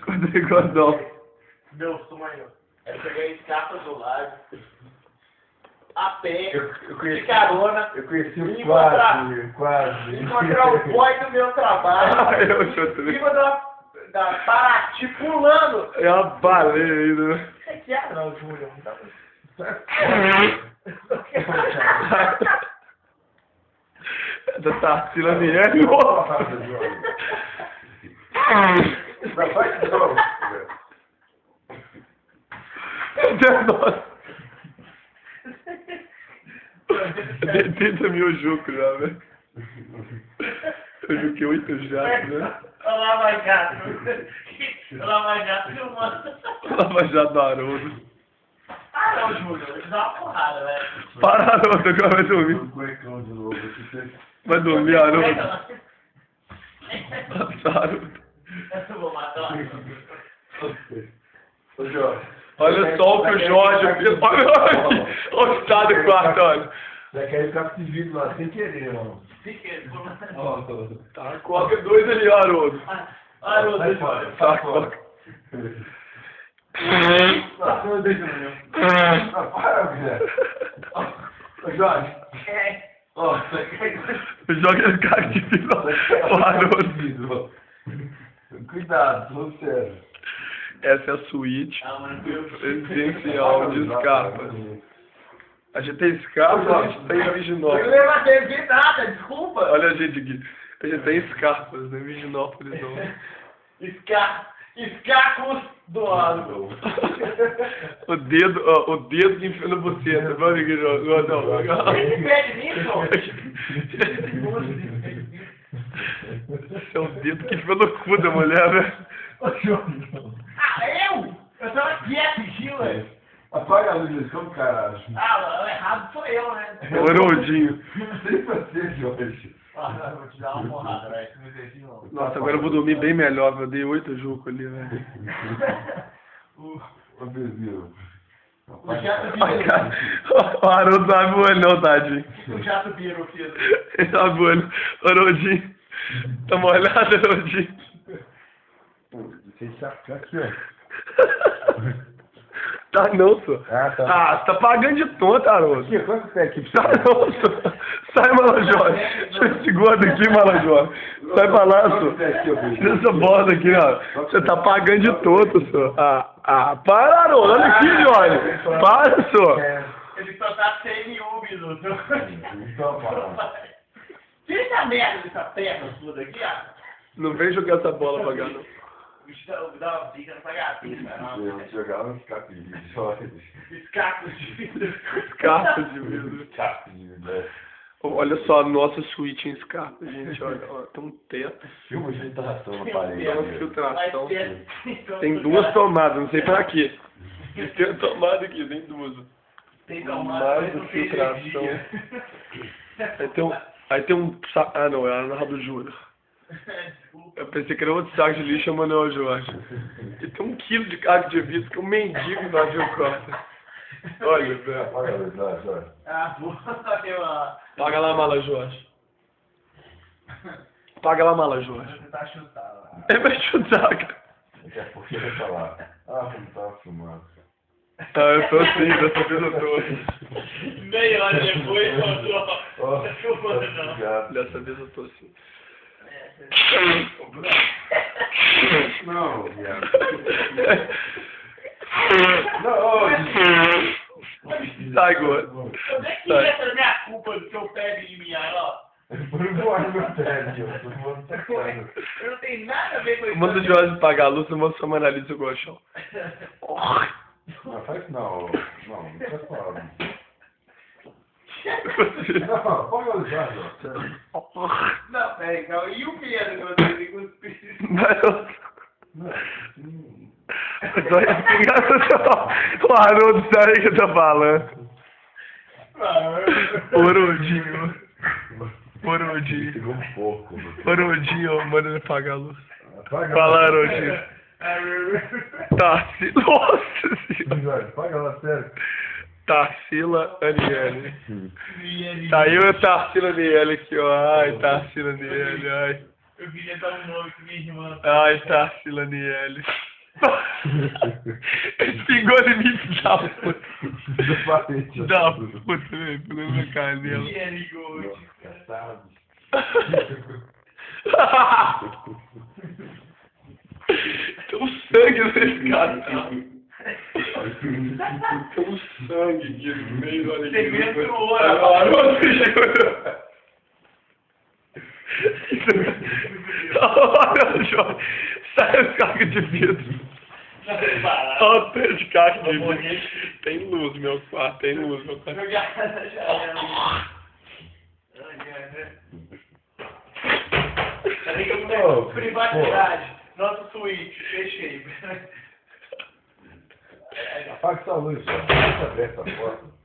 Rodrigo Adolfo. Meu sonho é pegar escapa do lago, a pé, de carona, Eu conheci o encontrar- quase. encontrar o boy do meu trabalho, Eu sou também. em cima da Paraty pulando. É uma baleia ainda, né? É que é não, Júlio. Não dá Da Tarsila Miele. Vai de novo. Nossa. 80 mil jucos já, velho. Eu juquei 8 jatos, né? Olha lá, vai gato. Olha lá, vai gato filmando. Lava Jato do Haroldo. Ah, não, Júlio. Eu vou te dar uma porrada, velho. Para, Haroldo, agora vai dormir. Um cuecão de novo. Vai dormir, Haroldo. Eu Nossa, Haroldo. vou matar. Ô, Jorge. Olha só o que o Jorge fez. Olha o estado do quarto, olha. Já quer ficar de vidro lá sem querer, mano. Tá, coloca 2 ali, Haroldo. Ai, meu Deus. Tá, coloca. Não, não deixa não. Não, para, Guilherme. Ô, Jorge. Ó, Joga esse cara de vidro. O Haroldo. Cuidado, tô sério. Essa é a suíte Ah, mano, eu presidencial de Scarpa. A gente tem Scarpa, a gente tem não Viginópolis. levantei de nada, desculpa. Olha a gente aqui. A gente tem Scarpas, né? Viginópolis não. Escacos do ano. O dedo que enfia na buceta. Vamos aqui, não. Ele pede nisso? Esse é o dedo que enfia no cu da mulher, né? Ô, Jorge. Ah, eu? Eu tava quieto aqui, ué. Apaga a luz, como caralho. Ah, o errado sou eu, né? O Haroldinho. Sem você, Jorge. Ah, eu vou te dar uma porrada, velho. Se me der de novo. Nossa, agora eu vou dormir bem melhor. Eu dei 8 jucos ali, velho. Ô, Bezerro. O jato Ai, cara. O Haroldo não abre o olho não, tadinho. O jato virou, filho. Ele não abre o olho. Haroldinho. Tá molhado, Haroldinho. Você saca aqui, ó. Tá não, senhor. Ah, tá. Ah, você tá pagando de tonto, Haroldo. Aqui, quanto que é aqui? Tá não, senhor. Sai, Malajó. Deixa esse gordo aqui, Malajó. Sai pra lá, senhor. Tira essa borda aqui, ó. Você tá pagando de tonto, senhor. Para, Haroldo. Olha aqui, Jorge. Para, senhor. Ele só tá sem um minuto. Então, para. Tira essa merda dessa perna sua daqui, ó. Não vem jogar essa bola pra cá, não. Dá uma dica nessa gatinha, Eu jogava uns capos de vidro, Jorge. Escacos de vidro. Escarpas de vidro. Capos de vidro, Olha só a nossa suíte em escarpa, gente. Olha, ó, tem um teto, Filma de interação na tem parede. uma Mas filtração. tem Tem 2 tomadas, não sei pra quê. Tem uma tomada aqui, tem 2. Tem Mais tomada, filtração. Aí tem um saco. Ah, não, era na do Júnior. Eu pensei que era outro saco de lixo, mas não é o Jorge. E tem 1 quilo de carga de vidro que é um mendigo invadiu o quarto. Olha, velho. Apaga a luz lá, Jorge. Ah, boa, eu... Paga lá a mala, Jorge. Paga lá a mala, Jorge. Você tá chutado lá. Ele vai chutar, cara. Daqui a pouco ele vai falar. Ah, não tava filmando. Ah, eu tô sim, dessa vez eu tô. Meia hora depois, voltou. Ó, Não filmando, não. obrigado. Dessa vez eu tô sim. Não, viado. Não, Sai, gordo. Como é que é essa minha culpa do que eu pego em mim, ó? por um voar no prédio, todo mundo tá falando. Eu não tenho nada a ver com isso. Manda o Jorge pagar a luz, eu mando sua analisa o colchão. Não, faz não. Não, não tá falando. Não, pode olhar, Jorge. Não, peraí, calma. E o Pedro que você tem com os pisos? Não, O Haroldo sabe o que eu tô falando. Porudinho. Porudinho. pegou um pouco. Porudinho, manda ele pagar a luz. Apaga Fala, lá. Haroldo. Tarsila. Nossa senhora. Jorge, paga lá, sério. Tarsila Aniele. Tá eu e a Tarsila Aniele aqui, ó. Ai, Tarsila Aniele, ai. Eu queria dar um nome que minha irmã. Ai, tá, Silaniele. Pingou em mim, da puta. Da puta, velho. Pulando na canela. Very good. Tem um sangue nesse cara. Tem um sangue aqui no meio, olha aqui. Segredo do ouro. Olha, João. Sai as cargas de vidro. Olha o tanto de caixa de vidro. Tem luz, meu quarto. Tem luz, meu quarto. Privacidade. Nossa suíte. Fechei. Apaga essa luz, João. Deixa aberta a porta.